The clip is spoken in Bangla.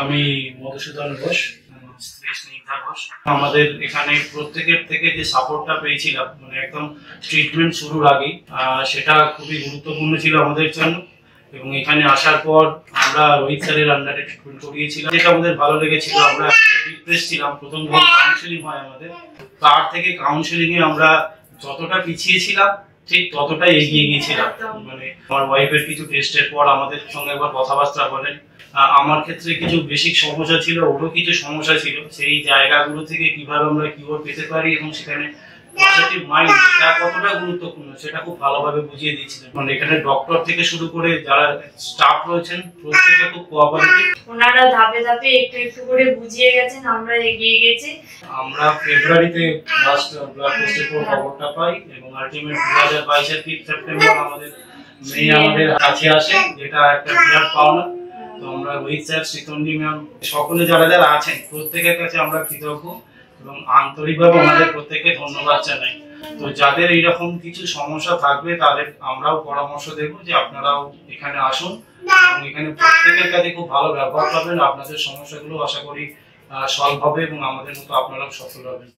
আমি মধুসূদন ঘোষ, স্ত্রী স্নিগ্ধা ঘোষ। আমাদের এখানে প্রত্যেকের থেকে যে সাপোর্টটা পেয়েছিলাম মানে একদম ট্রিটমেন্ট শুরুর আগেই, সেটা খুবই গুরুত্বপূর্ণ ছিল আমাদের জন্য। এবং এখানে আসার পর আমরা রোহিত স্যারের আন্ডারে ট্রিটমেন্ট করিয়েছিলাম, যেটা আমাদের ভালো লেগেছিল। আমরা ডিপ্রেস ছিলাম, প্রথম যখন কাউন্সিলিং হয় আমাদের, তার থেকে কাউন্সিলিং এ আমরা যতটা পিছিয়ে ছিলাম ঠিক ততটাই এগিয়ে গিয়েছিলাম। মানে আমার ওয়াইফের কিছু টেস্টের পর আমাদের সঙ্গে একবার কথাবার্তা বলেন। আমার ক্ষেত্রে কিছু বেসিক সমস্যা ছিল, ওরও কিছু সমস্যা ছিল। সেই জায়গাগুলো থেকে কিভাবে আমরা কিওর পেতে পারি এবং সেখানে পজিটিভ মাইন্ড এটা কতটা গুরুত্বপূর্ণ সেটা খুব ভালোভাবে বুঝিয়ে দিয়েছিলেন। মানে এখানে ডক্টর থেকে শুরু করে যারা স্টাফ রয়েছেন প্রত্যেকে খুব কোঅপারেটিভ। ওনারা ধাপে ধাপে একটু একটু করে বুঝিয়ে গেছেন, আমরা এগিয়ে গেছি। আমরা ফেব্রুয়ারিতে লাস্ট ব্লাড টেস্টের পর খবরটা পাই এবং আলটিমেট 2022 এর 5 সেপ্টেম্বর আমাদের মেয়ে আমাদের কাছে আসে, যেটা একটা বিরাট পাওনা। তো আমরা রোহিত স্যার, শ্রীতন্ডী ম্যাম, সকলে যারা যারা আছেন প্রত্যেকের কাছে আমরা কৃতজ্ঞ এবং আন্তরিকভাবে আমাদের প্রত্যেককে ধন্যবাদ জানাই। তো যাদের এইরকম কিছু সমস্যা থাকবে তাদের আমরাও পরামর্শ দেব যে আপনারাও এখানে আসুন এবং এখানে প্রত্যেকের কাছে খুব ভালো ব্যবহার পাবেন। আপনাদের সমস্যাগুলো আশা করি সলভ হবে এবং আমাদের মতো আপনারাও সফল হবেন।